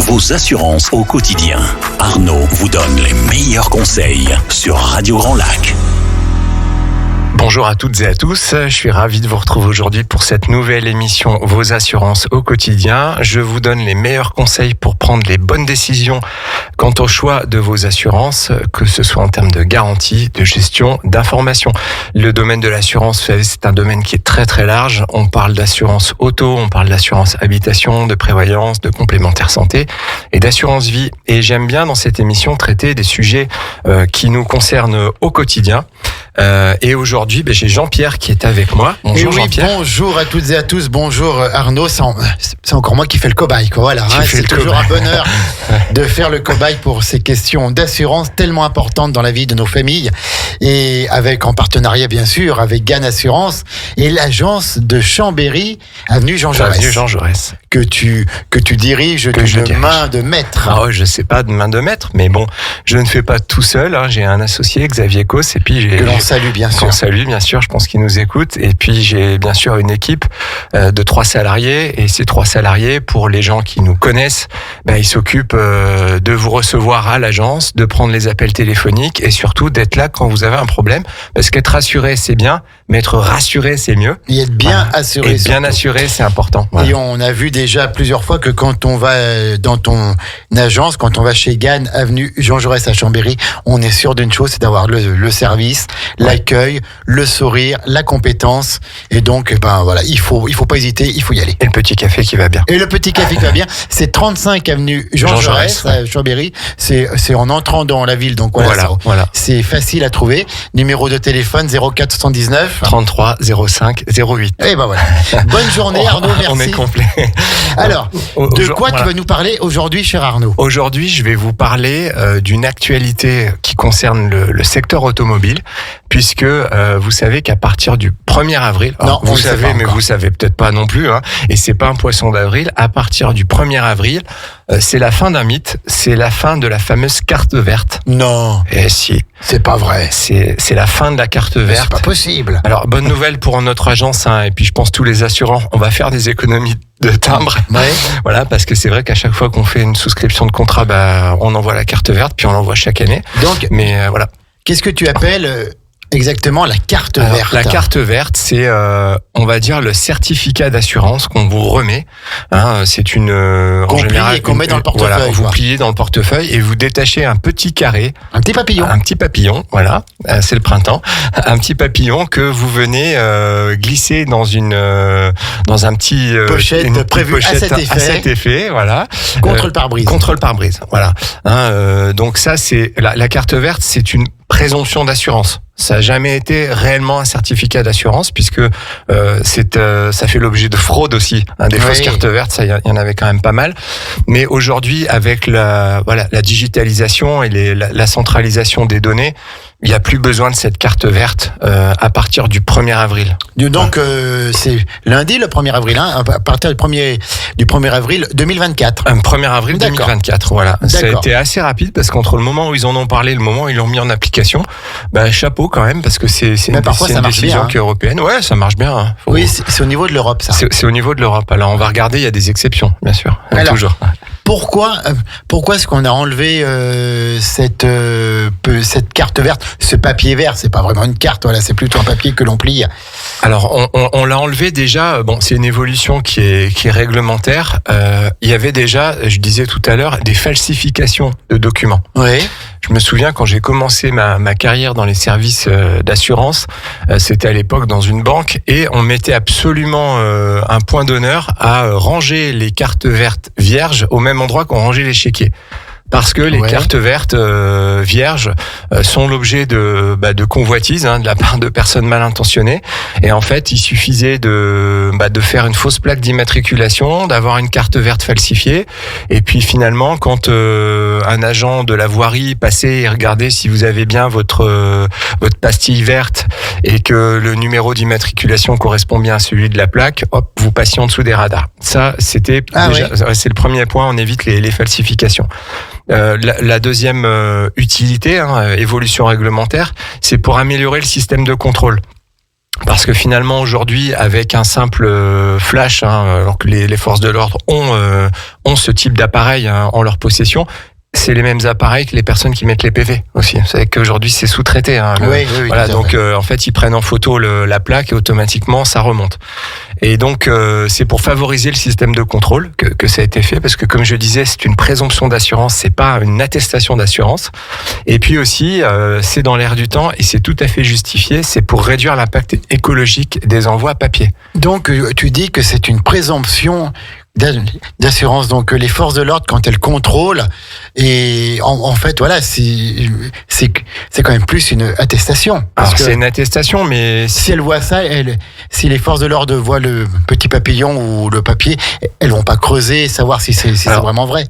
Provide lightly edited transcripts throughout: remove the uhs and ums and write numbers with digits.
vos assurances au quotidien. Arnaud vous donne les meilleurs conseils sur Radio Grand Lac. Bonjour à toutes et à tous, je suis ravi de vous retrouver aujourd'hui pour cette nouvelle émission Vos assurances au quotidien. Je vous donne les meilleurs conseils pour prendre les bonnes décisions quant au choix de vos assurances, que ce soit en termes de garantie, de gestion, d'information. Le domaine de l'assurance, c'est un domaine qui est très très large. On parle d'assurance auto, on parle d'assurance habitation, de prévoyance, de complémentaire santé et d'assurance vie. Et j'aime bien dans cette émission traiter des sujets qui nous concernent au quotidien. Et aujourd'hui, j'ai Jean-Pierre qui est avec moi. Bonjour Jean-Pierre. Bonjour à toutes et à tous. Bonjour Arnaud. C'est encore moi qui fais le cobaye. Voilà, c'est toujours un bonheur de faire le cobaye pour ces questions d'assurance tellement importantes dans la vie de nos familles. Et en partenariat bien sûr avec Gann Assurance et l'agence de Chambéry, avenue Jean Jaurès. Avenue Jean Jaurès. Que tu diriges de main de maître. Ah ouais, je sais pas de main de maître, mais bon, je ne fais pas tout seul. J'ai un associé, Xavier Cos, et puis que l'on salue bien sûr. Qu'on salue bien sûr, je pense qu'il nous écoute. Et puis j'ai bien sûr une équipe de 3 salariés. Et ces 3 salariés, pour les gens qui nous connaissent, ils s'occupent de vous recevoir à l'agence, de prendre les appels téléphoniques et surtout d'être là quand vous avez un problème. Parce qu'être rassuré, c'est bien, mais être rassuré, c'est mieux. Et être bien assuré. Et bien assuré, c'est important. Voilà. Et on a vu déjà plusieurs fois que quand on va dans ton agence, quand on va chez Gann, avenue Jean Jaurès à Chambéry, on est sûr d'une chose, c'est d'avoir le service, l'accueil, le sourire, la compétence. Et donc, voilà, il faut pas hésiter, il faut y aller. Et le petit café qui va bien. Et le petit café qui va bien. C'est 35 avenue Jean Jaurès à Chambéry. C'est en entrant dans la ville. Donc voilà. C'est facile à trouver. Numéro de téléphone 04 79 33 05 08. Et voilà. Bonne journée Arnaud, merci. On est complet. Alors, de quoi tu vas nous parler aujourd'hui, cher Arnaud ? Aujourd'hui, je vais vous parler d'une actualité qui concerne le secteur automobile, puisque vous savez qu'à partir du 1er avril, vous savez, mais vous savez peut-être pas non plus, et c'est pas un poisson d'avril, à partir du 1er avril, c'est la fin d'un mythe, c'est la fin de la fameuse carte verte. Non. Et si. C'est pas vrai. C'est la fin de la carte verte. C'est pas possible. Alors, bonne nouvelle pour notre agence, et puis je pense tous les assurants, on va faire des économies de timbre. Ouais. Voilà, parce que c'est vrai qu'à chaque fois qu'on fait une souscription de contrat, on envoie la carte verte, puis on l'envoie chaque année. Donc, mais voilà. Qu'est-ce que tu appelles exactement la carte verte ? La carte verte, c'est, on va dire, le certificat d'assurance qu'on vous remet. C'est une en général qu'on met dans le portefeuille. Voilà, vous pliez dans le portefeuille et vous détachez un petit carré, un petit papillon. Voilà, c'est le printemps. Un petit papillon que vous venez glisser dans un petit pochette prévue à cet effet. Voilà. Contre le pare-brise. Contre le pare-brise. Voilà. Donc ça, c'est la carte verte, c'est une présomption d'assurance. Ça n'a jamais été réellement un certificat d'assurance puisque ça fait l'objet de fraude aussi. Des fausses cartes vertes, ça, il y en avait quand même pas mal. Mais aujourd'hui, avec la digitalisation et la centralisation des données, il n'y a plus besoin de cette carte verte à partir du 1er avril. Donc c'est lundi le 1er avril, à partir du 1er avril 2024. 1er avril 2024, voilà. Ça a été assez rapide parce qu'entre le moment où ils en ont parlé et le moment où ils l'ont mis en application, chapeau quand même parce que c'est une décision qui est européenne. Ouais, ça marche bien. Oui, c'est au niveau de l'Europe ça. C'est au niveau de l'Europe. Alors on va regarder, il y a des exceptions, bien sûr. Alors, toujours. Pourquoi est-ce qu'on a enlevé cette carte verte, ce papier vert? C'est pas vraiment une carte, voilà, c'est plutôt un papier que l'on plie. Alors on l'a enlevé déjà. C'est une évolution qui est réglementaire. Il y avait déjà, je disais tout à l'heure, des falsifications de documents. Oui. Je me souviens quand j'ai commencé ma carrière dans les services d'assurance, c'était à l'époque dans une banque et on mettait absolument un point d'honneur à ranger les cartes vertes vierges au même endroit qu'on rangeait les chéquiers. Parce que les cartes vertes vierges sont l'objet de convoitises de la part de personnes mal intentionnées. Et en fait, il suffisait de faire une fausse plaque d'immatriculation, d'avoir une carte verte falsifiée. Et puis finalement, quand un agent de la voirie passait et regardait si vous avez bien votre pastille verte et que le numéro d'immatriculation correspond bien à celui de la plaque, hop, vous passiez en dessous des radars. Ça, c'était c'est le premier point. On évite les falsifications. La deuxième utilité, évolution réglementaire, c'est pour améliorer le système de contrôle. Parce que finalement aujourd'hui, avec un simple flash, alors que les forces de l'ordre ont ce type d'appareil en leur possession, c'est les mêmes appareils que les personnes qui mettent les PV aussi. Vous savez qu'aujourd'hui c'est sous-traité. Oui, voilà, donc en fait ils prennent en photo la plaque et automatiquement ça remonte. Et donc c'est pour favoriser le système de contrôle que ça a été fait, parce que comme je disais, c'est une présomption d'assurance, c'est pas une attestation d'assurance. Et puis aussi c'est dans l'air du temps et c'est tout à fait justifié. C'est pour réduire l'impact écologique des envois papier. Donc tu dis que c'est une présomption d'assurance, donc les forces de l'ordre quand elles contrôlent, et en fait voilà, c'est quand même plus une attestation. Alors c'est une attestation, mais si elles voient ça, si les forces de l'ordre voient le petit papillon ou le papier, elles vont pas creuser et savoir si c'est vraiment vrai.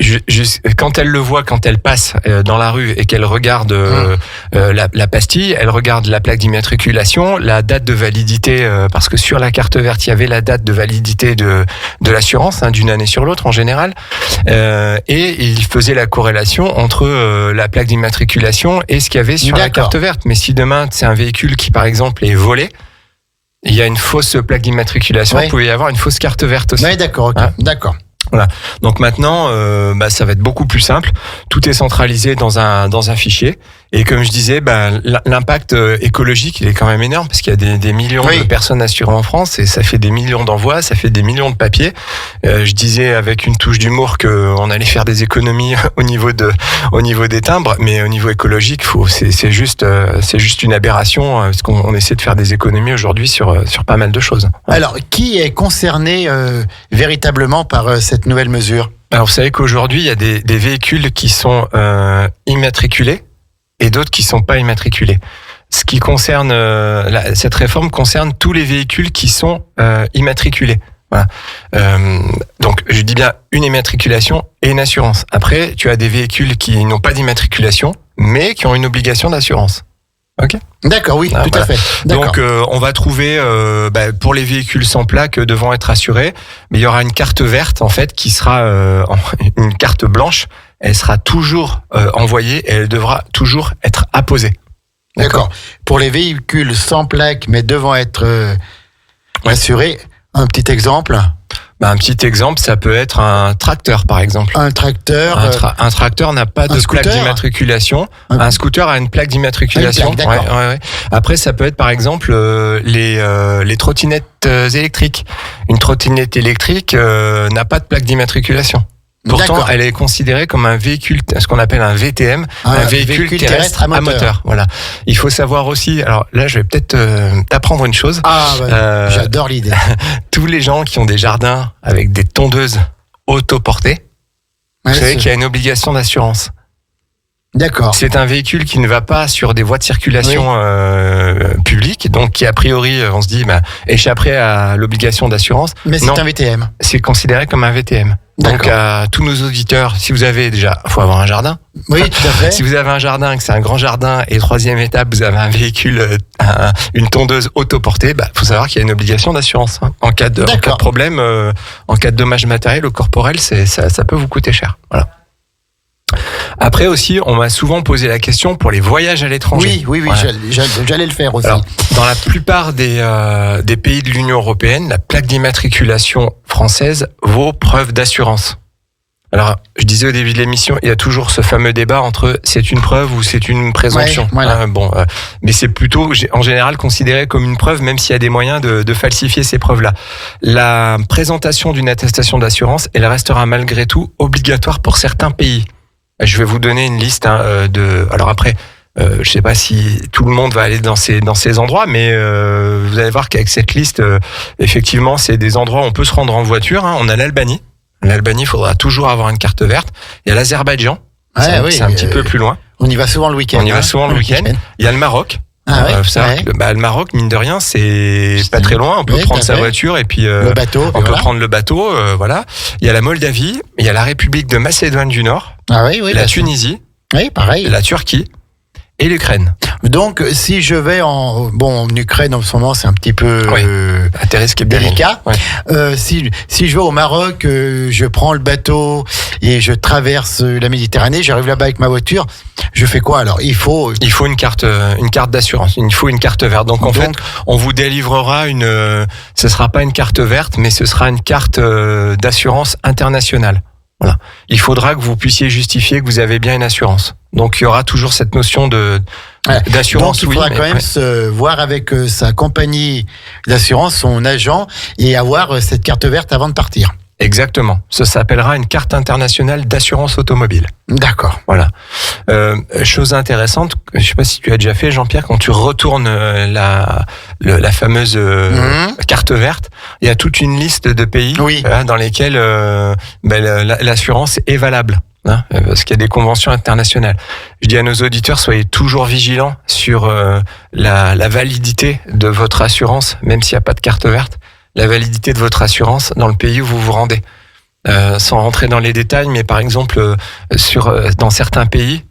Quand elles le voient, quand elles passent dans la rue et qu'elles regardent la pastille, elles regardent la plaque d'immatriculation, la date de validité, parce que sur la carte verte il y avait la date de validité de l'assurance, d'une année sur l'autre en général, et il faisait la corrélation entre la plaque d'immatriculation et ce qu'il y avait sur la carte verte. Mais si demain c'est un véhicule qui par exemple est volé, il y a une fausse plaque d'immatriculation, il pouvait y avoir une fausse carte verte aussi. Oui, d'accord, d'accord. Voilà. Donc maintenant, ça va être beaucoup plus simple. Tout est centralisé dans un fichier. Et comme je disais, l'impact écologique, il est quand même énorme, parce qu'il y a des millions de personnes assurées en France et ça fait des millions d'envois, ça fait des millions de papiers. Je disais avec une touche d'humour qu'on allait faire des économies au niveau des timbres, mais au niveau écologique, c'est juste une aberration, parce qu'on essaie de faire des économies aujourd'hui sur pas mal de choses. Alors, qui est concerné véritablement par cette nouvelle mesure ? Alors, vous savez qu'aujourd'hui, il y a des véhicules qui sont immatriculés et d'autres qui sont pas immatriculés. Ce qui concerne cette réforme concerne tous les véhicules qui sont immatriculés. Voilà. Donc je dis bien une immatriculation et une assurance. Après, tu as des véhicules qui n'ont pas d'immatriculation, mais qui ont une obligation d'assurance. Ok. D'accord, oui, tout à fait. D'accord. Donc on va trouver pour les véhicules sans plaque devant être assurés, mais il y aura une carte verte en fait qui sera une carte blanche. Elle sera toujours envoyée et elle devra toujours être apposée. D'accord. Pour les véhicules sans plaque mais devant être assurés, un petit exemple. Un petit exemple, ça peut être un tracteur, par exemple. Un tracteur. Un tracteur n'a pas de plaque d'immatriculation. Un scooter a une plaque d'immatriculation. Ouais. Après, ça peut être, par exemple, les trottinettes électriques. Une trottinette électrique n'a pas de plaque d'immatriculation. Pourtant, elle est considérée comme un véhicule, ce qu'on appelle un VTM, un véhicule terrestre à moteur. Voilà. Il faut savoir aussi, alors là, je vais peut-être t'apprendre une chose. J'adore l'idée. Tous les gens qui ont des jardins avec des tondeuses autoportées, vous savez qu'il y a une obligation d'assurance. D'accord. C'est un véhicule qui ne va pas sur des voies de circulation publiques, donc qui a priori, on se dit, échapperait à l'obligation d'assurance. Mais c'est un VTM. C'est considéré comme un VTM. Donc à tous nos auditeurs, si vous avez faut avoir un jardin. Oui, tout à fait. Si vous avez un jardin, que c'est un grand jardin, et troisième étape, vous avez un véhicule, une tondeuse autoportée, faut savoir qu'il y a une obligation d'assurance. En cas de problème, en cas de dommages matériels ou corporels, ça peut vous coûter cher. Voilà. Après aussi, on m'a souvent posé la question pour les voyages à l'étranger. Oui, voilà. J'allais le faire aussi. Alors, dans la plupart des pays de l'Union européenne, la plaque d'immatriculation française vaut preuve d'assurance. Alors, je disais au début de l'émission, il y a toujours ce fameux débat entre c'est une preuve ou c'est une présomption. Voilà. Mais c'est plutôt en général considéré comme une preuve, même s'il y a des moyens de falsifier ces preuves-là. La présentation d'une attestation d'assurance, elle restera malgré tout obligatoire pour certains pays. Je vais vous donner une liste Alors après, je sais pas si tout le monde va aller dans ces endroits, mais vous allez voir qu'avec cette liste, effectivement, c'est des endroits où on peut se rendre en voiture. On a l'Albanie. L'Albanie, il faudra toujours avoir une carte verte. Il y a l'Azerbaïdjan. C'est un petit peu plus loin. On y va souvent le week-end. Il y a le Maroc. Le Maroc, mine de rien, c'est pas très loin. On peut prendre sa voiture et puis le bateau. On peut prendre le bateau. Voilà. Il y a la Moldavie, il y a la République de Macédoine du Nord, la Tunisie, pareil, la Turquie et l'Ukraine. Donc, si je vais en Ukraine en ce moment, c'est un petit peu délicat. Si je vais au Maroc, je prends le bateau et je traverse la Méditerranée, j'arrive là-bas avec ma voiture, je fais quoi alors ? Il faut une carte d'assurance, il faut une carte verte. Donc en fait, on vous délivrera ce sera pas une carte verte, mais ce sera une carte d'assurance internationale. Voilà. Il faudra que vous puissiez justifier que vous avez bien une assurance. Donc il y aura toujours cette notion d'assurance. Donc il faudra quand même se voir avec sa compagnie d'assurance, son agent, et avoir cette carte verte avant de partir. Exactement. Ça s'appellera une carte internationale d'assurance automobile. D'accord. Voilà. Chose intéressante, je sais pas si tu as déjà fait, Jean-Pierre, quand tu retournes la fameuse carte verte, il y a toute une liste de pays dans lesquels l'assurance est valable. Parce qu'il y a des conventions internationales. Je dis à nos auditeurs, soyez toujours vigilants sur la validité de votre assurance, même s'il n'y a pas de carte verte, la validité de votre assurance dans le pays où vous vous rendez. Sans rentrer dans les détails, mais par exemple, dans certains pays,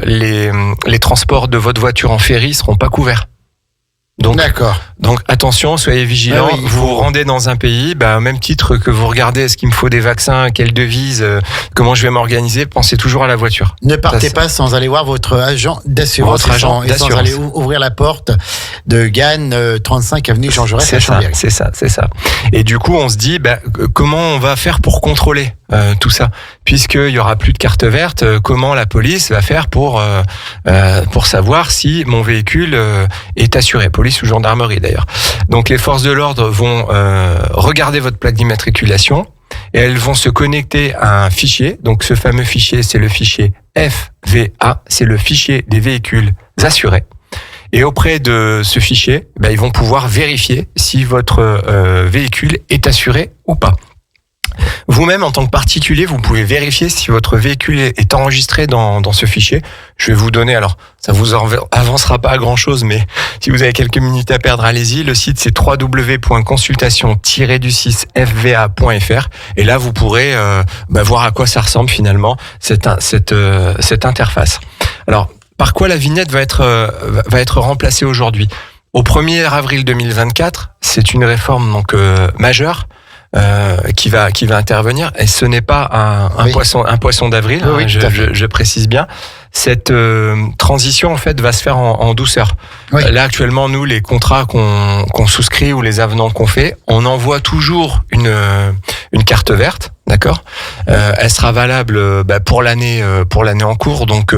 les transports de votre voiture en ferry seront pas couverts. D'accord. Donc attention, soyez vigilants. Vous vous rendez dans un pays, au même titre que vous regardez est-ce qu'il me faut des vaccins, quelle devise, comment je vais m'organiser, pensez toujours à la voiture. Ne partez pas sans aller voir votre agent d'assurance. Sans aller ouvrir la porte de Gannes, 35 avenue Jean Jaurès à Chambéry. C'est ça. Et du coup, on se dit comment on va faire pour contrôler tout ça, puisqu'il y aura plus de carte verte. Comment la police va faire pour savoir si mon véhicule est assuré, police ou gendarmerie d'ailleurs. Donc les forces de l'ordre vont regarder votre plaque d'immatriculation et elles vont se connecter à un fichier. Donc ce fameux fichier, c'est le fichier FVA, c'est le fichier des véhicules assurés. Et auprès de ce fichier, ils vont pouvoir vérifier si votre véhicule est assuré ou pas. Vous-même, en tant que particulier, vous pouvez vérifier si votre véhicule est enregistré dans ce fichier. Je vais vous donner, alors ça vous avancera pas à grand-chose, mais si vous avez quelques minutes à perdre, allez-y. Le site, c'est www.consultation-du6fva.fr et là, vous pourrez voir à quoi ça ressemble finalement cette interface. Alors, par quoi la vignette va être remplacée aujourd'hui ? Au 1er avril 2024, c'est une réforme donc majeure. Qui va intervenir, et ce n'est pas un poisson d'avril, je précise bien. Cette transition en fait va se faire en douceur. Là actuellement, nous, les contrats qu'on souscrit ou les avenants qu'on fait, on envoie toujours une carte verte, d'accord. Elle sera valable pour l'année en cours, donc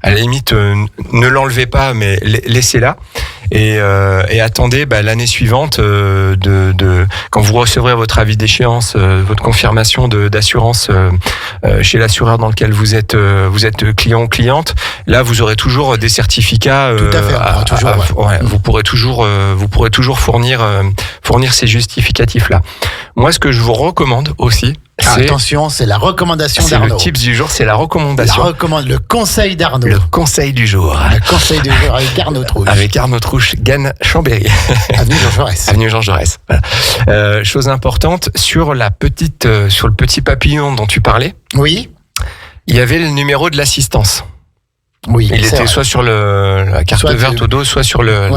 à la limite ne l'enlevez pas, mais laissez-la. Et attendez l'année suivante quand vous recevrez votre avis d'échéance, votre confirmation d'assurance chez l'assureur dans lequel vous êtes client ou cliente. Là, vous aurez toujours des certificats. Tout à fait. Vous pourrez toujours fournir ces justificatifs là. Moi, ce que je vous recommande aussi. Attention, c'est la recommandation d'Arnaud. C'est le tips du jour, c'est la recommandation. Le conseil d'Arnaud. Le conseil du jour. Le conseil du jour avec Arnaud Trouche. Avec Arnaud Trouche, Gannes, Chambéry. Avenue Jean Jaurès. Avenue Jean Jaurès. Voilà. Chose importante, sur le petit papillon dont tu parlais. Oui. Il y avait le numéro de l'assistance. Oui, il était soit sur la carte verte au dos, soit sur le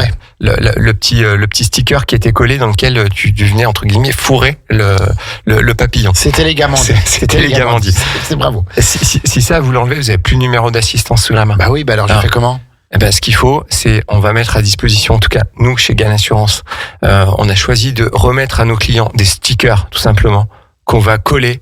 petit sticker qui était collé dans lequel tu venais entre guillemets fourrer le papillon. C'était élégamment dit. C'était élégamment dit. C'est bravo. Si ça vous l'enlevez, vous avez plus le numéro d'assistance sous la main. Bah oui, alors je fais comment ? Ce qu'il faut, c'est on va mettre à disposition, en tout cas nous chez Gannes Assurance, on a choisi de remettre à nos clients des stickers tout simplement qu'on va coller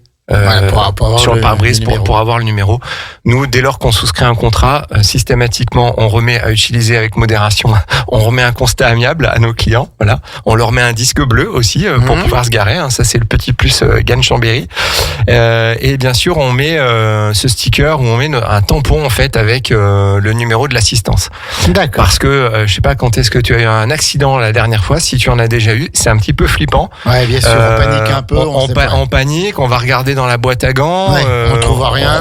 sur le pare-brise pour avoir le numéro. Nous, dès lors qu'on souscrit un contrat, systématiquement, on remet à utiliser avec modération, on remet un constat amiable à nos clients. Voilà, on leur met un disque bleu aussi pour pouvoir se garer. Ça, c'est le petit plus Gannes Chambéry. Et bien sûr, on met ce sticker où on met un tampon en fait avec le numéro de l'assistance. D'accord. Parce que je sais pas quand est-ce que tu as eu un accident la dernière fois. Si tu en as déjà eu, c'est un petit peu flippant. Ouais, bien sûr, on panique un peu. On panique, on va regarder dans la boîte à gants,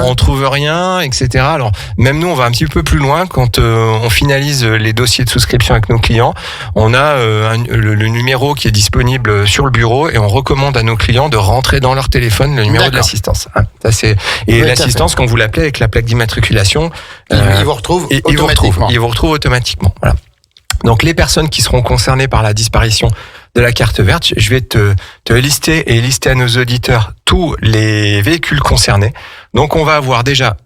on trouve rien, etc. Alors même nous, on va un petit peu plus loin quand on finalise les dossiers de souscription avec nos clients. On a le numéro qui est disponible sur le bureau et on recommande à nos clients de rentrer dans leur téléphone le numéro de l'assistance. Ça c'est l'assistance quand vous l'appelez avec la plaque d'immatriculation, il vous retrouve automatiquement. Il vous retrouve automatiquement. Voilà. Donc les personnes qui seront concernées par la disparition de la carte verte, je vais te lister et lister à nos auditeurs tous les véhicules concernés. Donc on va avoir déjà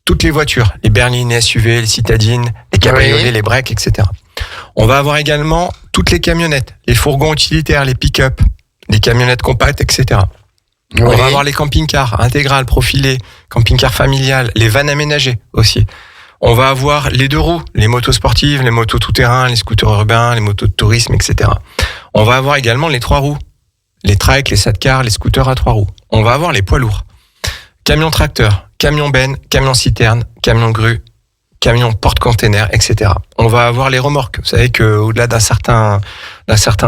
toutes les voitures, les berlines, les SUV, les citadines, les cabriolets, les breaks, etc. On va avoir également toutes les camionnettes, les fourgons utilitaires, les pick-up, les camionnettes compactes, etc. On va avoir les camping-cars intégrales, profilés, camping-cars familiales, les vannes aménagées aussi. On va avoir les 2 roues, les motos sportives, les motos tout-terrain, les scooters urbains, les motos de tourisme, etc. On va avoir également les 3 roues, les trikes, les sidecars, les scooters à 3 roues. On va avoir les poids lourds, camions tracteurs, camions bennes, camions citernes, camions grues, camions porte-containers, etc. On va avoir les remorques. Vous savez qu'au-delà d'un certain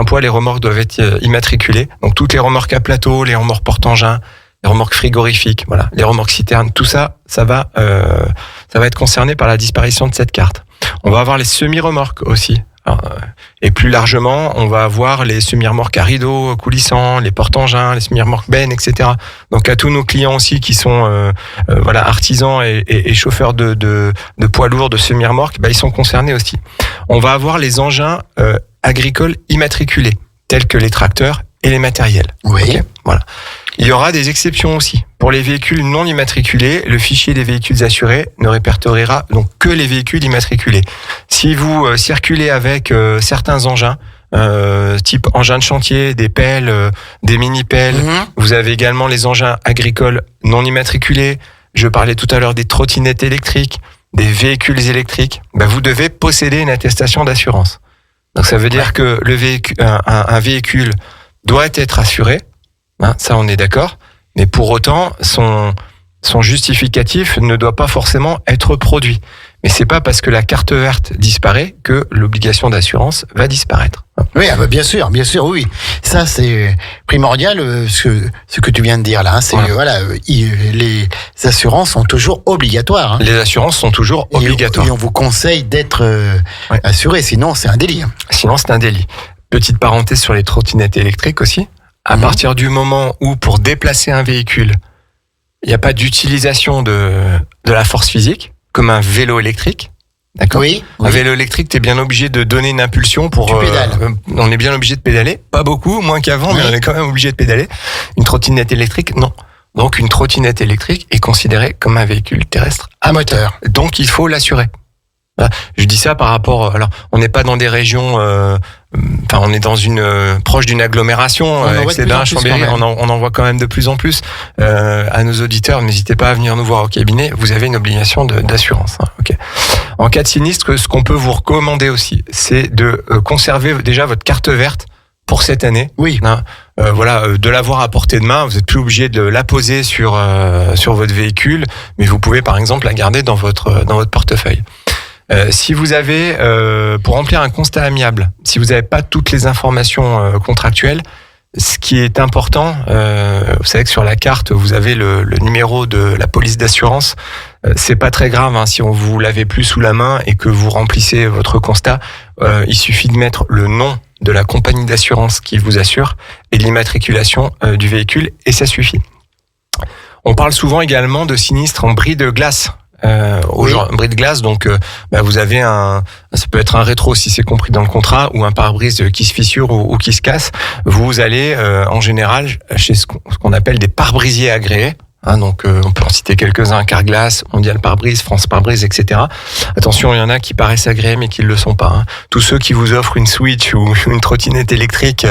poids, les remorques doivent être immatriculées. Donc toutes les remorques à plateau, les remorques porte-engins, les remorques frigorifiques, voilà, les remorques citernes, tout ça, ça va être concerné par la disparition de cette carte. On va avoir les semi-remorques aussi. Alors, et plus largement, on va avoir les semi-remorques à rideaux coulissants, les porte-engins, les semi-remorques bennes, etc. Donc à tous nos clients aussi qui sont artisans et chauffeurs de poids lourds, de semi-remorques, ils sont concernés aussi. On va avoir les engins agricoles immatriculés, tels que les tracteurs et les matériels. Oui. Okay, voilà. Il y aura des exceptions aussi. Pour les véhicules non immatriculés, le fichier des véhicules assurés ne répertoriera donc que les véhicules immatriculés. Si vous circulez avec certains engins, type engins de chantier, des pelles, des mini-pelles, vous avez également les engins agricoles non immatriculés. Je parlais tout à l'heure des trottinettes électriques, des véhicules électriques. Vous devez posséder une attestation d'assurance. Donc ça veut dire que le véhicule, un véhicule doit être assuré. Ça, on est d'accord. Mais pour autant, son justificatif ne doit pas forcément être produit. Mais c'est pas parce que la carte verte disparaît que l'obligation d'assurance va disparaître. Oui, bien sûr, oui. Ça, c'est primordial, ce que tu viens de dire là. C'est les assurances sont toujours obligatoires. Les assurances sont toujours obligatoires. Et on vous conseille d'être assuré, sinon c'est un délit. Sinon, c'est un délit. Petite parenthèse sur les trottinettes électriques aussi. À partir du moment où, pour déplacer un véhicule, il n'y a pas d'utilisation de la force physique, comme un vélo électrique, d'accord ? Oui. Un vélo électrique, tu es bien obligé de donner une impulsion pour... Tu pédales. On est bien obligé de pédaler, pas beaucoup, moins qu'avant, mais on est quand même obligé de pédaler. Une trottinette électrique, non. Donc une trottinette électrique est considérée comme un véhicule terrestre à moteur. Donc il faut l'assurer. Je dis ça par rapport... Alors, on n'est pas dans des régions... on est dans proche d'une agglomération. Chambéry, on en voit quand même de plus en plus. À nos auditeurs, n'hésitez pas à venir nous voir au cabinet. Vous avez une obligation d'assurance. Okay. En cas de sinistre, ce qu'on peut vous recommander aussi, c'est de conserver déjà votre carte verte pour cette année. Oui. De l'avoir à portée de main. Vous n'êtes plus obligé de la poser sur votre véhicule, mais vous pouvez par exemple la garder dans votre portefeuille. Si vous avez, pour remplir un constat amiable, si vous n'avez pas toutes les informations contractuelles, ce qui est important, vous savez que sur la carte, vous avez le numéro de la police d'assurance. C'est pas très grave si on vous l'avez plus sous la main et que vous remplissez votre constat. Il suffit de mettre le nom de la compagnie d'assurance qui vous assure et l'immatriculation du véhicule et ça suffit. On parle souvent également de sinistres en bris de glace. Bris de glace, donc vous avez ça peut être un rétro si c'est compris dans le contrat ou un pare-brise qui se fissure ou qui se casse. Vous allez en général chez ce qu'on appelle des pare-brisiers agréés. Donc on peut en citer quelques-uns, Carglass, Mondial Pare-Brise, France Pare-Brise, etc. Attention, il y en a qui paraissent agréés mais qui ne le sont pas. Tous ceux qui vous offrent une Switch ou une trottinette électrique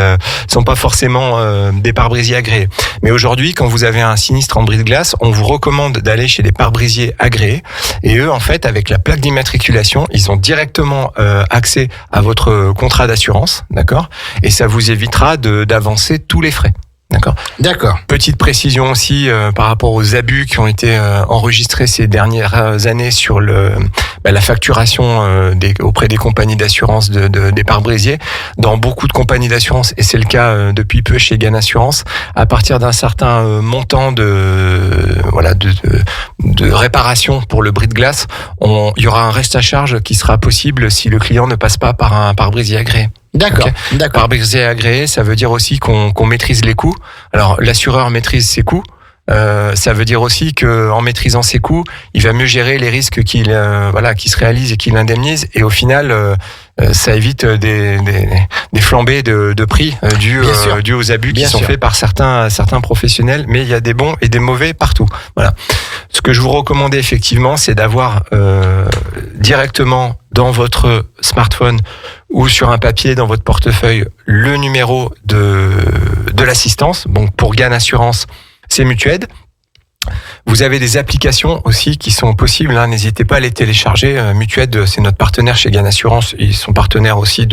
sont pas forcément des pare-brisiers agréés. Mais aujourd'hui, quand vous avez un sinistre en bris de glace, on vous recommande d'aller chez des pare-brisiers agréés. Et eux, en fait, avec la plaque d'immatriculation, ils ont directement accès à votre contrat d'assurance, d'accord ? Et ça vous évitera d'avancer tous les frais. D'accord. Petite précision aussi par rapport aux abus qui ont été enregistrés ces dernières années sur la facturation auprès des compagnies d'assurance des pare-brisiers. Dans beaucoup de compagnies d'assurance, et c'est le cas depuis peu chez Gann Assurance, à partir d'un certain montant de réparation pour le bris de glace, il y aura un reste à charge qui sera possible si le client ne passe pas par un pare-brisier agréé. D'accord. Pare-brise agréé, ça veut dire aussi qu'on maîtrise les coûts. Alors, l'assureur maîtrise ses coûts. Ça veut dire aussi que en maîtrisant ses coûts, il va mieux gérer les risques qu'il se réalisent et qu'il indemnise. Et au final, ça évite des flambées de prix dus aux abus qui sont faits par certains professionnels. Mais il y a des bons et des mauvais partout. Voilà. Ce que je vous recommande effectivement, c'est d'avoir directement dans votre smartphone ou sur un papier dans votre portefeuille le numéro de l'assistance. Donc pour GAN Assurance, c'est Mutuaide. Vous avez des applications aussi qui sont possibles, hein. N'hésitez pas à les télécharger. Mutuaide, c'est notre partenaire chez GAN Assurance. Ils sont partenaires aussi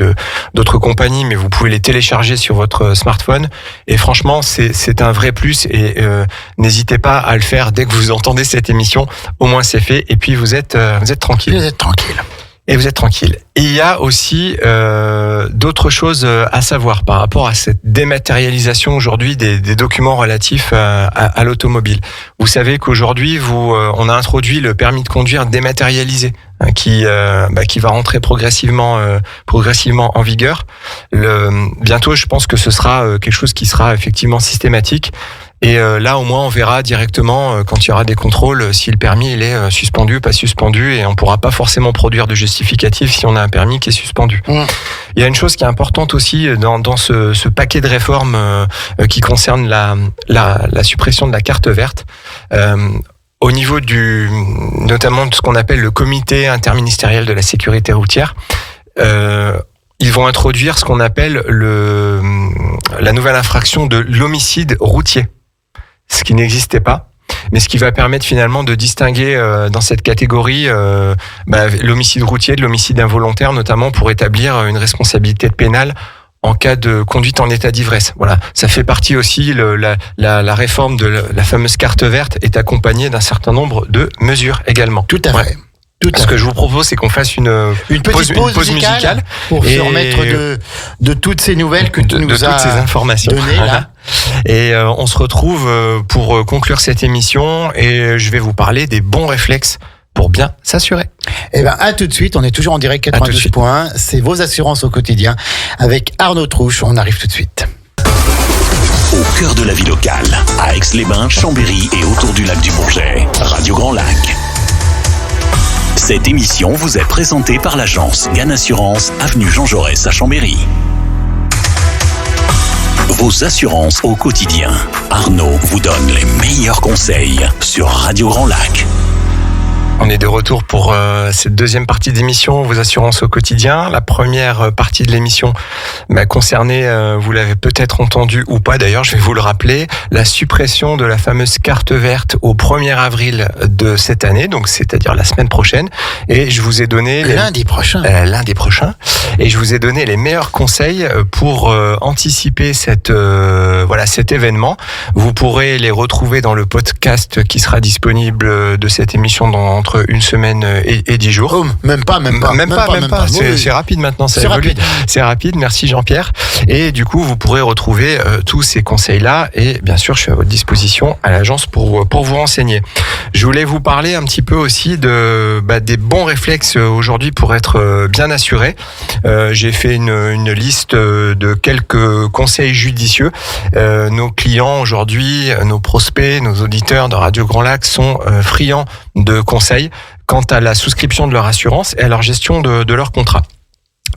d'autres compagnies, mais vous pouvez les télécharger sur votre smartphone. Et franchement, c'est un vrai plus. Et n'hésitez pas à le faire dès que vous entendez cette émission. Au moins, c'est fait. Et puis, vous êtes tranquille. Vous êtes tranquille. Et vous êtes tranquille. Et il y a aussi d'autres choses à savoir par rapport à cette dématérialisation aujourd'hui des documents relatifs à l'automobile. Vous savez qu'aujourd'hui, on a introduit le permis de conduire dématérialisé, hein, qui va rentrer progressivement en vigueur. Bientôt, je pense que ce sera quelque chose qui sera effectivement systématique. Et là, au moins, on verra directement quand il y aura des contrôles si le permis il est suspendu, pas suspendu, et on pourra pas forcément produire de justificatif si on a un permis qui est suspendu. Il y a une chose qui est importante aussi dans ce paquet de réformes qui concerne la suppression de la carte verte. Au niveau notamment de ce qu'on appelle le comité interministériel de la sécurité routière, ils vont introduire ce qu'on appelle la nouvelle infraction de l'homicide routier. Ce qui n'existait pas, mais ce qui va permettre finalement de distinguer dans cette catégorie l'homicide routier de l'homicide involontaire, notamment pour établir une responsabilité pénale en cas de conduite en état d'ivresse. Voilà, ça fait partie aussi, la réforme de la fameuse carte verte est accompagnée d'un certain nombre de mesures également. Tout à fait. Ce que je vous propose, c'est qu'on fasse une petite pause musicale pour se remettre de toutes ces nouvelles que tu nous as toutes ces informations données là. Et on se retrouve pour conclure cette émission et je vais vous parler des bons réflexes pour bien s'assurer. Eh ben, à tout de suite. On est toujours en direct 92 points. C'est vos assurances au quotidien avec Arnaud Trouche. On arrive tout de suite. Au cœur de la vie locale, à Aix-les-Bains, Chambéry et autour du lac du Bourget, Radio Grand Lac. Cette émission vous est présentée par l'agence GAN Assurance, avenue Jean Jaurès à Chambéry. Vos assurances au quotidien. Arnaud vous donne les meilleurs conseils sur Radio Grand Lac. On est de retour pour cette deuxième partie d'émission, vos assurances au quotidien. La première partie de l'émission concernait, vous l'avez peut-être entendu ou pas d'ailleurs, je vais vous le rappeler, la suppression de la fameuse carte verte au 1er avril de cette année, donc c'est-à-dire la semaine prochaine. Et je vous ai donné... Lundi prochain. Et je vous ai donné les meilleurs conseils pour anticiper cet événement. Vous pourrez les retrouver dans le podcast qui sera disponible de cette émission entre une semaine et 10 jours. Oh, même pas. C'est rapide maintenant, ça évolue. C'est rapide, merci Jean-Pierre. Et du coup, vous pourrez retrouver tous ces conseils-là et bien sûr, je suis à votre disposition à l'agence pour vous renseigner. Je voulais vous parler un petit peu aussi des bons réflexes aujourd'hui pour être bien assuré. J'ai fait une liste de quelques conseils judicieux. Nos clients aujourd'hui, nos prospects, nos auditeurs de Radio Grand Lac sont friands de conseils quant à la souscription de leur assurance et à leur gestion de leur contrat.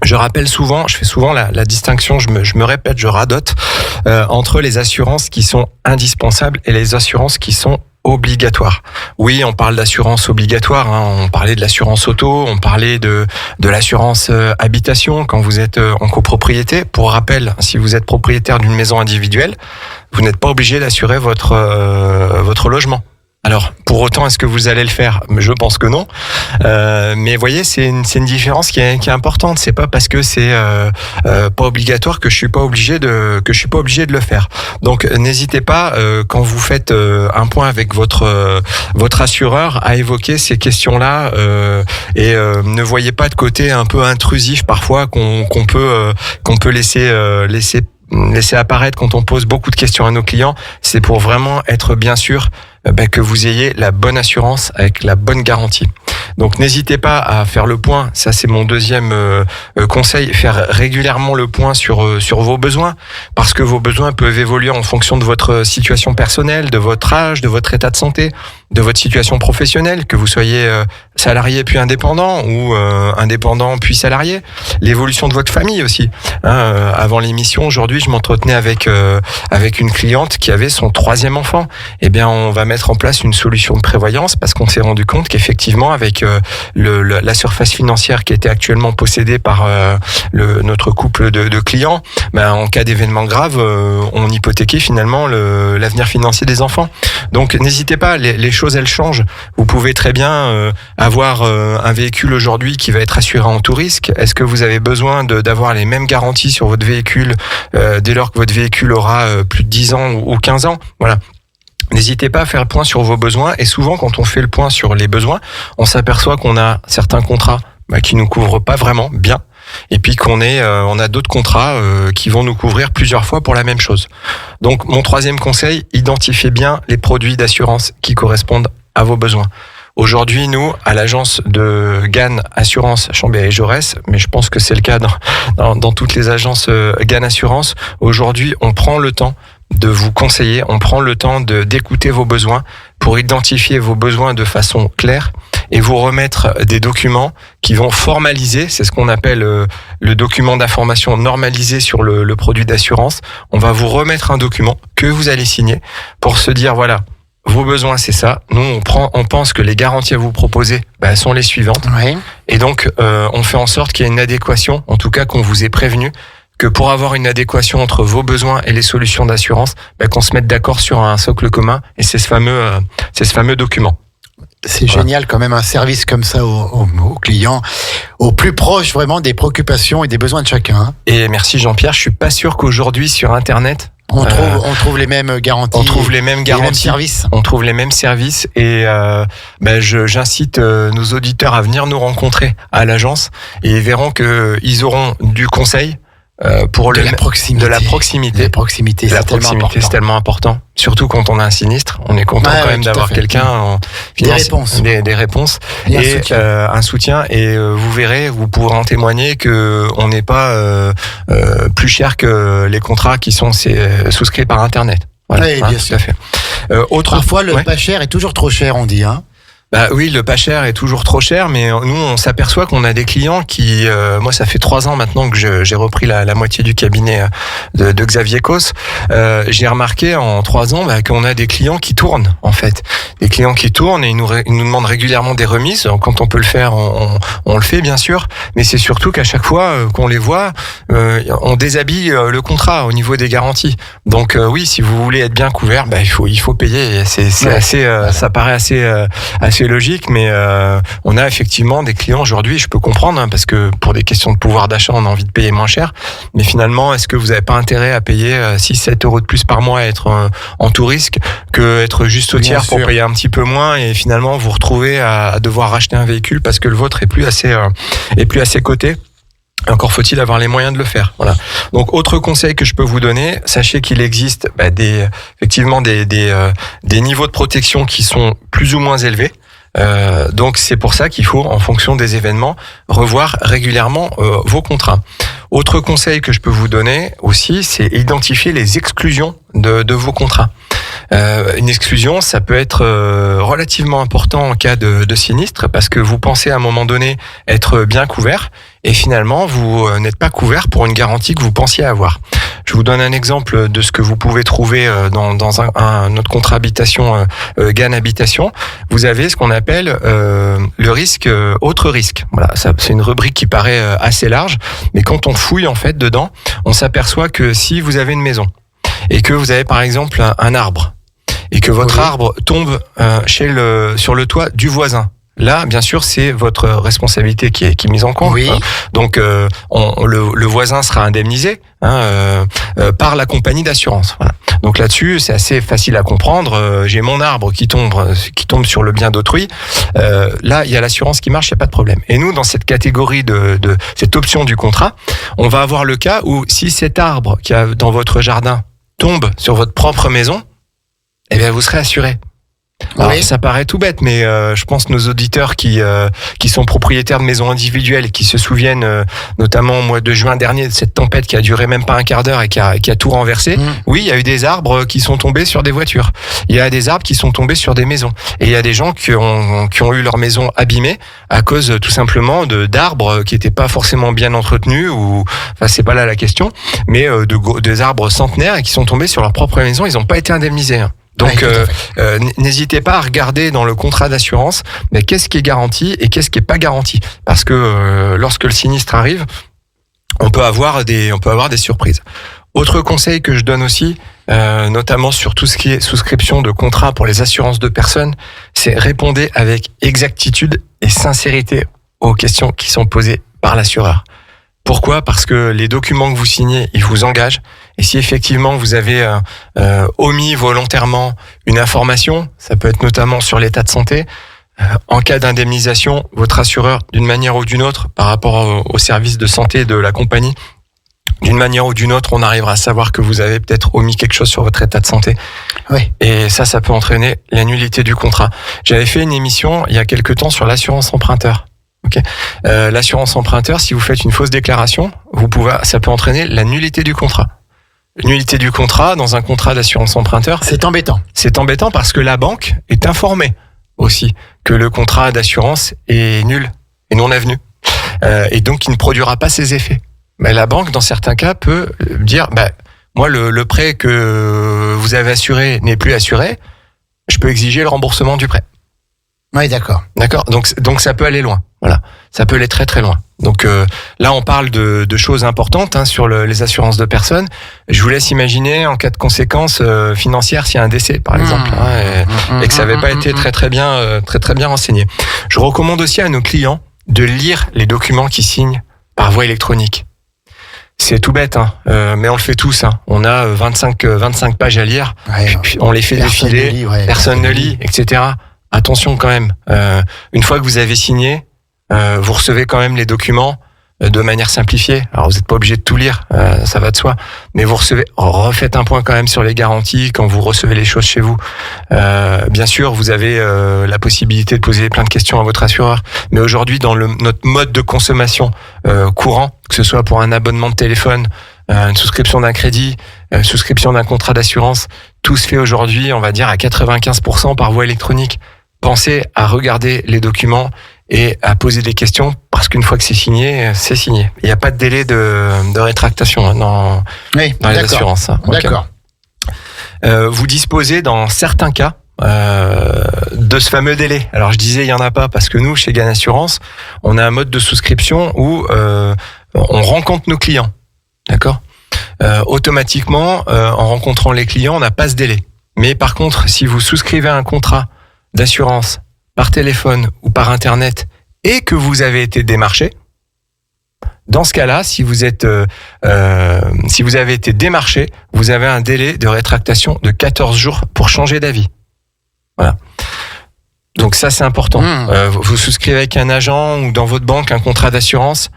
Je fais souvent la distinction, je me répète, je radote, entre les assurances qui sont indispensables et les assurances qui sont obligatoires. Oui, on parle d'assurance obligatoire, hein, on parlait de l'assurance auto, on parlait de l'assurance habitation quand vous êtes en copropriété. Pour rappel, si vous êtes propriétaire d'une maison individuelle, vous n'êtes pas obligé d'assurer votre logement. Alors, pour autant, est-ce que vous allez le faire ? Je pense que non. Mais vous voyez, c'est une différence qui est importante. C'est pas parce que c'est pas obligatoire que je suis pas obligé de le faire. Donc, n'hésitez pas quand vous faites un point avec votre assureur à évoquer ces questions-là et ne voyez pas de côté un peu intrusif parfois qu'on peut laisser apparaître quand on pose beaucoup de questions à nos clients. C'est pour vraiment être bien sûr que vous ayez la bonne assurance avec la bonne garantie. Donc n'hésitez pas à faire le point, ça c'est mon deuxième conseil, faire régulièrement le point sur vos besoins, parce que vos besoins peuvent évoluer en fonction de votre situation personnelle, de votre âge, de votre état de santé, de votre situation professionnelle, que vous soyez salarié puis indépendant ou indépendant puis salarié, l'évolution de votre famille aussi. Avant l'émission, aujourd'hui, je m'entretenais avec une cliente qui avait son 3e enfant. Eh bien, on va mettre en place une solution de prévoyance parce qu'on s'est rendu compte qu'effectivement, avec la surface financière qui était actuellement possédée par notre couple de clients, en cas d'événement grave, on hypothéquait finalement l'avenir financier des enfants. Donc, n'hésitez pas, les choses elles changent. Vous pouvez très bien avoir un véhicule aujourd'hui qui va être assuré en tout risque. Est-ce que vous avez besoin d'avoir les mêmes garanties sur votre véhicule dès lors que votre véhicule aura plus de 10 ans ou 15 ans? Voilà. N'hésitez pas à faire le point sur vos besoins, et souvent quand on fait le point sur les besoins, on s'aperçoit qu'on a certains contrats qui nous couvrent pas vraiment bien, et puis on a d'autres contrats qui vont nous couvrir plusieurs fois pour la même chose. Donc mon 3e conseil, identifiez bien les produits d'assurance qui correspondent à vos besoins. Aujourd'hui, nous, à l'agence de GAN Assurance Chambéry-Jaurès, mais je pense que c'est le cas dans toutes les agences GAN Assurance, aujourd'hui, on prend le temps de vous conseiller, on prend le temps d'écouter vos besoins pour identifier vos besoins de façon claire et vous remettre des documents qui vont formaliser, c'est ce qu'on appelle le document d'information normalisé sur le produit d'assurance. On va vous remettre un document que vous allez signer pour se dire, voilà, vos besoins, c'est ça. Nous, on pense que les garanties à vous proposer sont les suivantes. Oui. Et donc, on fait en sorte qu'il y ait une adéquation, en tout cas qu'on vous ait prévenu, que pour avoir une adéquation entre vos besoins et les solutions d'assurance, qu'on se mette d'accord sur un socle commun, et c'est ce fameux document. C'est génial quand même, un service comme ça aux clients, au plus proche vraiment des préoccupations et des besoins de chacun. Et merci Jean-Pierre, je suis pas sûr qu'aujourd'hui sur Internet, on trouve les mêmes garanties. On trouve les mêmes garanties. Les mêmes services. On trouve les mêmes services. Et j'incite nos auditeurs à venir nous rencontrer à l'agence, et ils verront qu'ils auront du conseil pour de la proximité. La proximité, c'est tellement important. Surtout quand on a un sinistre, on est content quand même d'avoir quelqu'un des réponses et un soutien. Et vous verrez, vous pourrez en témoigner que on n'est pas plus cher que les contrats qui sont souscrits par Internet. Voilà, oui, bien sûr. Tout à fait. Parfois, le pas cher est toujours trop cher, on dit. Oui, le pas cher est toujours trop cher, mais nous, on s'aperçoit qu'on a des clients qui... moi, ça fait 3 ans maintenant que j'ai repris la moitié du cabinet de Xavier Cos. J'ai remarqué en 3 ans qu'on a des clients qui tournent, en fait. Des clients qui tournent et ils nous demandent régulièrement des remises. Quand on peut le faire, on le fait, bien sûr. Mais c'est surtout qu'à chaque fois qu'on les voit, on déshabille le contrat au niveau des garanties. Donc oui, si vous voulez être bien couvert, il faut payer. Ça paraît assez logique, mais on a effectivement des clients aujourd'hui, je peux comprendre, parce que pour des questions de pouvoir d'achat, on a envie de payer moins cher, mais finalement, est-ce que vous n'avez pas intérêt à payer 6-7 euros de plus par mois à être en tout risque que être juste au tiers pour payer un petit peu moins et finalement vous retrouver à devoir racheter un véhicule parce que le vôtre est plus assez coté? Encore faut-il avoir les moyens de le faire. Voilà. Donc, autre conseil que je peux vous donner, sachez qu'il existe effectivement des niveaux de protection qui sont plus ou moins élevés. Donc c'est pour ça qu'il faut, en fonction des événements, revoir régulièrement vos contrats. Autre conseil que je peux vous donner aussi, c'est identifier les exclusions de vos contrats. Une exclusion, ça peut être relativement important en cas de sinistre, parce que vous pensez à un moment donné être bien couvert et finalement vous n'êtes pas couvert pour une garantie que vous pensiez avoir. Je vous donne un exemple de ce que vous pouvez trouver dans notre contrat habitation GAN Habitation. Vous avez ce qu'on appelle le risque autre risque. Voilà, ça c'est une rubrique qui paraît assez large, mais quand on fouille en fait dedans, on s'aperçoit que si vous avez une maison et que vous avez par exemple un arbre et que votre arbre tombe sur le toit du voisin. Là, bien sûr, c'est votre responsabilité qui est mise en compte. Oui. Donc, le voisin sera indemnisé par la compagnie d'assurance. Voilà. Donc là-dessus, c'est assez facile à comprendre. J'ai mon arbre qui tombe sur le bien d'autrui. Là, il y a l'assurance qui marche, il n'y a pas de problème. Et nous, dans cette catégorie de cette option du contrat, on va avoir le cas où si cet arbre qui a dans votre jardin tombe sur votre propre maison, eh bien, vous serez assuré. Alors, ça paraît tout bête, mais je pense que nos auditeurs qui sont propriétaires de maisons individuelles et qui se souviennent notamment au mois de juin dernier de cette tempête qui a duré même pas un quart d'heure et qui a tout renversé. Oui, il y a eu des arbres qui sont tombés sur des voitures. Il y a des arbres qui sont tombés sur des maisons. Et il y a des gens qui ont eu leur maison abîmée à cause tout simplement d'arbres qui n'étaient pas forcément bien entretenus ou, enfin, c'est pas là la question, mais des arbres centenaires et qui sont tombés sur leur propre maison. Ils n'ont pas été indemnisés. Donc, n'hésitez pas à regarder dans le contrat d'assurance, mais qu'est-ce qui est garanti et qu'est-ce qui est pas garanti. Parce que lorsque le sinistre arrive, on peut avoir des surprises. Autre conseil que je donne aussi, notamment sur tout ce qui est souscription de contrat pour les assurances de personnes, c'est répondez avec exactitude et sincérité aux questions qui sont posées par l'assureur. Pourquoi ? Parce que les documents que vous signez, ils vous engagent. Et si effectivement vous avez omis volontairement une information, ça peut être notamment sur l'état de santé, en cas d'indemnisation, votre assureur, d'une manière ou d'une autre, par rapport au service de santé de la compagnie, d'une manière ou d'une autre, on arrivera à savoir que vous avez peut-être omis quelque chose sur votre état de santé. Oui. Et ça peut entraîner la nullité du contrat. J'avais fait une émission il y a quelque temps sur l'assurance emprunteur. Okay. L'assurance emprunteur, si vous faites une fausse déclaration, ça peut entraîner la nullité du contrat. Nullité du contrat dans un contrat d'assurance emprunteur. C'est embêtant. C'est embêtant parce que la banque est informée aussi que le contrat d'assurance est nul et non avenu. Et donc il ne produira pas ses effets. Mais la banque, dans certains cas, peut dire, moi, le prêt que vous avez assuré n'est plus assuré, je peux exiger le remboursement du prêt. Oui, d'accord. D'accord. Donc ça peut aller loin. Voilà. Ça peut aller très très loin. Donc là, on parle de choses importantes sur les assurances de personnes. Je vous laisse imaginer en cas de conséquences financières s'il y a un décès, par exemple, et que ça n'avait pas été très très bien renseigné. Je recommande aussi à nos clients de lire les documents qu'ils signent par voie électronique. C'est tout bête, mais on le fait tous. On a 25 pages à lire, puis on les fait défiler, personne ne lit, etc. Attention quand même. Une fois que vous avez signé, vous recevez quand même les documents de manière simplifiée. Alors vous n'êtes pas obligé de tout lire, ça va de soi. Mais vous refaites un point quand même sur les garanties quand vous recevez les choses chez vous. Bien sûr, vous avez la possibilité de poser plein de questions à votre assureur. Mais aujourd'hui, dans notre mode de consommation courant, que ce soit pour un abonnement de téléphone, une souscription d'un crédit, souscription d'un contrat d'assurance, tout se fait aujourd'hui, on va dire, à 95% par voie électronique. Pensez à regarder les documents et à poser des questions parce qu'une fois que c'est signé, c'est signé. Il n'y a pas de délai de rétractation dans les assurances. D'accord. Vous disposez dans certains cas de ce fameux délai. Alors je disais il y en a pas parce que nous chez GAN Assurance, on a un mode de souscription où on rencontre nos clients. D'accord. Automatiquement, en rencontrant les clients, on n'a pas ce délai. Mais par contre, si vous souscrivez un contrat d'assurance par téléphone ou par internet et que vous avez été démarché, dans ce cas-là, si vous avez été démarché, vous avez un délai de rétractation de 14 jours pour changer d'avis. Voilà. Donc ça, c'est important. Vous souscrivez avec un agent ou dans votre banque un contrat d'assurance,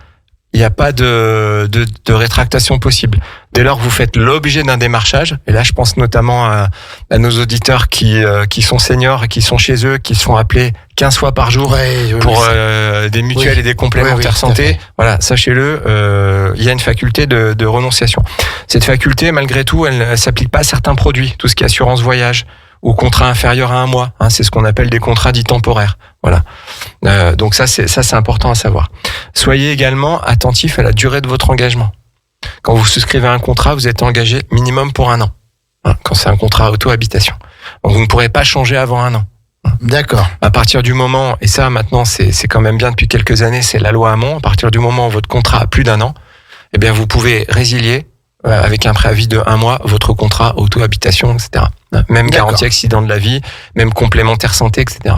il n'y a pas de rétractation possible. Dès lors que vous faites l'objet d'un démarchage, et là je pense notamment à nos auditeurs qui sont seniors et qui sont chez eux, qui se font appeler 15 fois par jour pour des mutuelles et des complémentaires santé. Voilà, sachez-le, il y a une faculté de renonciation. Cette faculté, malgré tout, elle s'applique pas à certains produits, tout ce qui est assurance voyage ou contrat inférieur à 1 mois. C'est ce qu'on appelle des contrats dits temporaires. Voilà. Donc ça c'est important à savoir. Soyez également attentif à la durée de votre engagement. Quand vous souscrivez un contrat, vous êtes engagé minimum pour 1 an. Quand c'est un contrat auto-habitation. Donc vous ne pourrez pas changer avant 1 an. D'accord. À partir du moment, et ça maintenant c'est quand même bien depuis quelques années, c'est la loi Hamon, à partir du moment où votre contrat a plus d'1 an, eh bien vous pouvez résilier avec un préavis de 1 mois votre contrat auto-habitation, etc. Même garantie accident de la vie, même complémentaire santé, etc.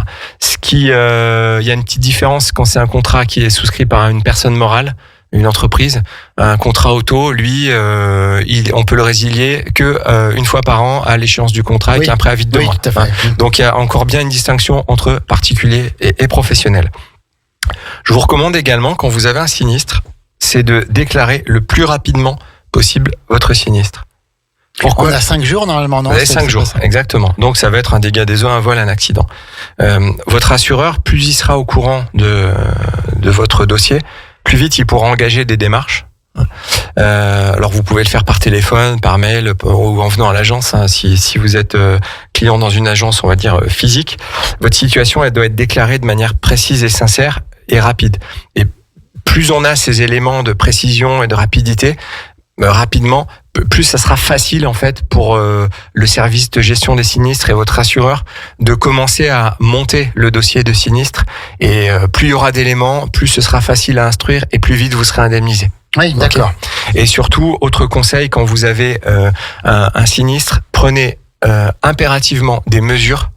Il y a une petite différence quand c'est un contrat qui est souscrit par une personne morale, une entreprise. Un contrat auto, lui, on peut le résilier que une fois par an à l'échéance du contrat avec un préavis de 2 mois. Donc il y a encore bien une distinction entre particulier et professionnel. Je vous recommande également, quand vous avez un sinistre, c'est de déclarer le plus rapidement possible votre sinistre. Pourquoi ? On a 5 jours normalement, non ? Vous avez 5 jours, exactement. Donc ça va être un dégât des eaux, un vol, un accident. Votre assureur, plus il sera au courant de votre dossier, plus vite il pourra engager des démarches. Alors vous pouvez le faire par téléphone, par mail ou en venant à l'agence. Hein, si vous êtes client dans une agence, on va dire physique, votre situation elle doit être déclarée de manière précise et sincère et rapide. Et plus on a ces éléments de précision et de rapidité, rapidement, plus ça sera facile en fait pour le service de gestion des sinistres et votre assureur de commencer à monter le dossier de sinistre. Et plus il y aura d'éléments, plus ce sera facile à instruire et plus vite vous serez indemnisé. Oui, d'accord. Okay. Et surtout, autre conseil, quand vous avez un sinistre, prenez impérativement des mesures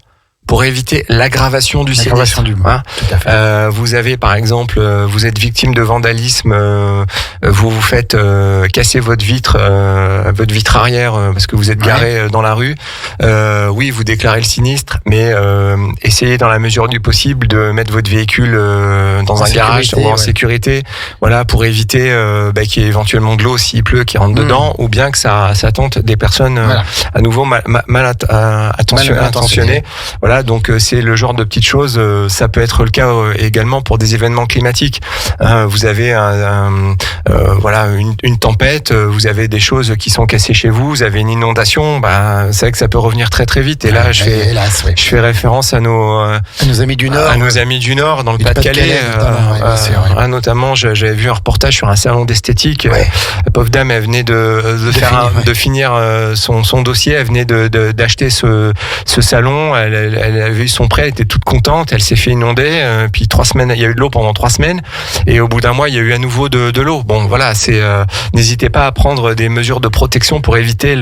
pour éviter l'aggravation du sinistre. Hein, tout à fait. Vous avez par exemple, vous êtes victime de vandalisme, vous vous faites casser votre vitre arrière parce que vous êtes garé dans la rue. Oui, vous déclarez le sinistre, mais essayez dans la mesure du possible de mettre votre véhicule dans un garage ou en sécurité, voilà, pour éviter qu'il y ait éventuellement de l'eau s'il pleut qui rentre dedans, ou bien que ça tente des personnes à nouveau mal intentionnées. Voilà. Donc c'est le genre de petites choses. Ça peut être le cas également pour des événements climatiques. Vous avez une tempête, vous avez des choses qui sont cassées chez vous, vous avez une inondation. C'est vrai que ça peut revenir très très vite. Et là, je fais référence à nos amis du Nord, dans le Pas-de-Calais. Notamment, j'avais vu un reportage sur un salon d'esthétique. La pauvre dame, elle venait de finir son dossier. Elle venait d'acheter ce salon. Elle avait eu son prêt, elle était toute contente, elle s'est fait inonder, puis 3 semaines, il y a eu de l'eau pendant 3 semaines, et au bout d'un mois, il y a eu à nouveau de l'eau. Bon, voilà, n'hésitez pas à prendre des mesures de protection pour éviter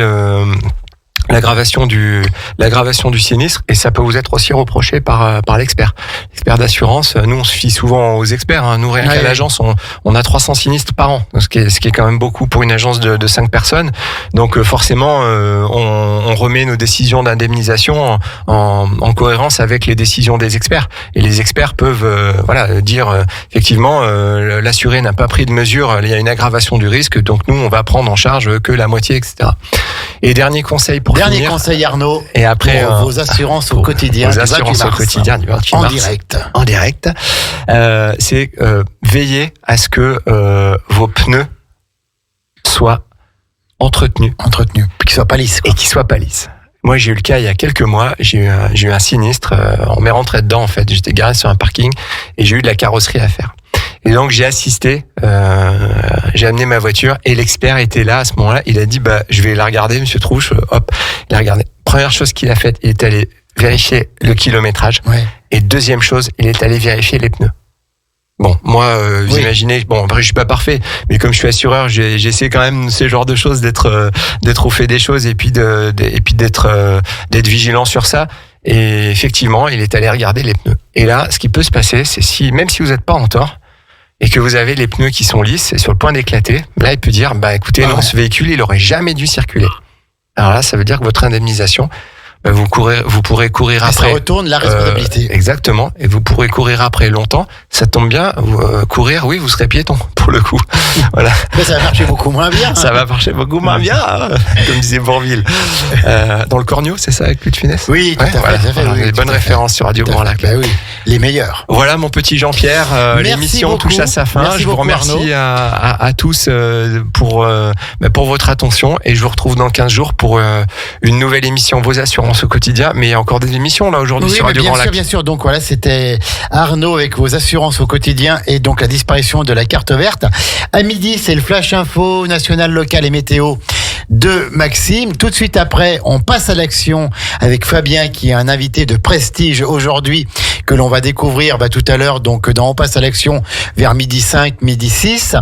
l'aggravation du sinistre, et ça peut vous être aussi reproché par l'expert d'assurance. Nous on se fie souvent aux experts, hein. Nous rien qu'à l'agence on a 300 sinistres par an, ce qui est quand même beaucoup pour une agence de 5 personnes. Donc forcément on remet nos décisions d'indemnisation en cohérence avec les décisions des experts, et les experts peuvent dire effectivement l'assuré n'a pas pris de mesures, il y a une aggravation du risque, donc nous on va prendre en charge que la moitié, etc. Et dernier conseil pour finir, conseil Arnaud, et après pour vos assurances au quotidien, vos assurances au quotidien du 28 mars, en direct, c'est veiller à ce que vos pneus soient entretenus, qu'ils soient pas lisses, et qu'ils soient pas lisses. Moi, j'ai eu le cas il y a quelques mois, j'ai eu un sinistre, on m'est rentré dedans en fait, j'étais garé sur un parking et j'ai eu de la carrosserie à faire. Et donc j'ai assisté, j'ai amené ma voiture et l'expert était là à ce moment-là. Il a dit je vais la regarder, monsieur Trouche. Hop, il a regardé. Première chose qu'il a faite, il est allé vérifier le kilométrage. Et deuxième chose, il est allé vérifier les pneus. Bon, moi, vous imaginez, après je suis pas parfait, mais comme je suis assureur, j'essaie quand même ce genre de choses d'être au fait des choses et puis d'être vigilant sur ça. Et effectivement, il est allé regarder les pneus. Et là, ce qui peut se passer, c'est même si vous n'êtes pas en tort, et que vous avez les pneus qui sont lisses et sur le point d'éclater, là il peut dire écoutez, non, ce véhicule il aurait jamais dû circuler. Alors là ça veut dire que votre indemnisation, vous pourrez courir après. Ça retourne la responsabilité. Exactement, et vous pourrez courir après longtemps. Ça tombe bien, courir, oui, vous serez piéton pour le coup. Voilà. Mais ça va marcher beaucoup moins bien. Ça va marcher beaucoup moins bien, comme disait Bourvil. Dans le Cornio, c'est ça, avec Louis de Funès ? Oui, tout à fait. Des bonnes références sur Radio Grand Lac. Oui, les meilleurs. Voilà mon petit Jean-Pierre, l'émission touche à sa fin. Merci je vous remercie à tous pour votre attention, et je vous retrouve dans 15 jours pour une nouvelle émission Vos Assurances au quotidien, mais il y a encore des émissions là aujourd'hui sur Radio Grand Lac. Bien sûr. Donc voilà, c'était Arnaud avec Vos Assurances au quotidien et donc la disparition de la carte verte. À midi, c'est le flash info national, local et météo de Maxime. Tout de suite après, on passe à l'action avec Fabien, qui est un invité de prestige aujourd'hui que l'on va découvrir tout à l'heure. Donc dans On passe à l'action vers midi 5, midi 6.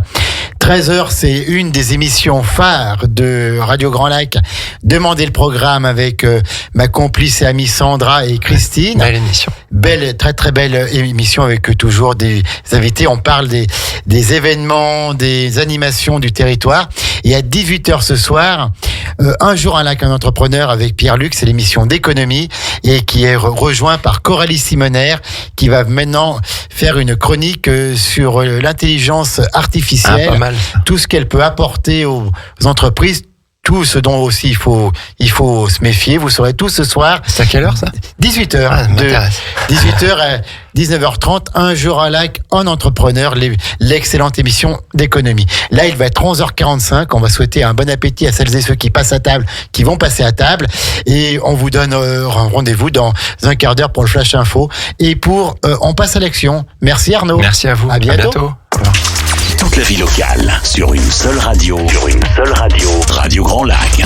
13h, c'est une des émissions phares de Radio Grand Lac. Demandez le programme avec ma complice et amie Sandra et Christine. Belle émission. Très très belle émission avec toujours des invités. On parle des événements, des animations du territoire. Et à 18h ce soir, Un jour un lac, un entrepreneur avec Pierre-Luc, c'est l'émission d'économie et qui est rejoint par Coralie Simonaire qui va maintenant faire une chronique sur l'intelligence artificielle. Pas mal. Tout ce qu'elle peut apporter aux entreprises, tout ce dont aussi il faut se méfier. Vous saurez tout ce soir. C'est à quelle heure ça ? 18h. Ah, ça m'intéresse. 18h à 19h30, un jour à lac en entrepreneur, l'excellente émission d'économie. Là, il va être 11h45. On va souhaiter un bon appétit à celles et ceux qui passent à table, qui vont passer à table. Et on vous donne un rendez-vous dans un quart d'heure pour le Flash Info. Et on passe à l'action. Merci Arnaud. Merci à vous. À bientôt. Toute la vie locale sur une seule radio. Radio Grand Lac.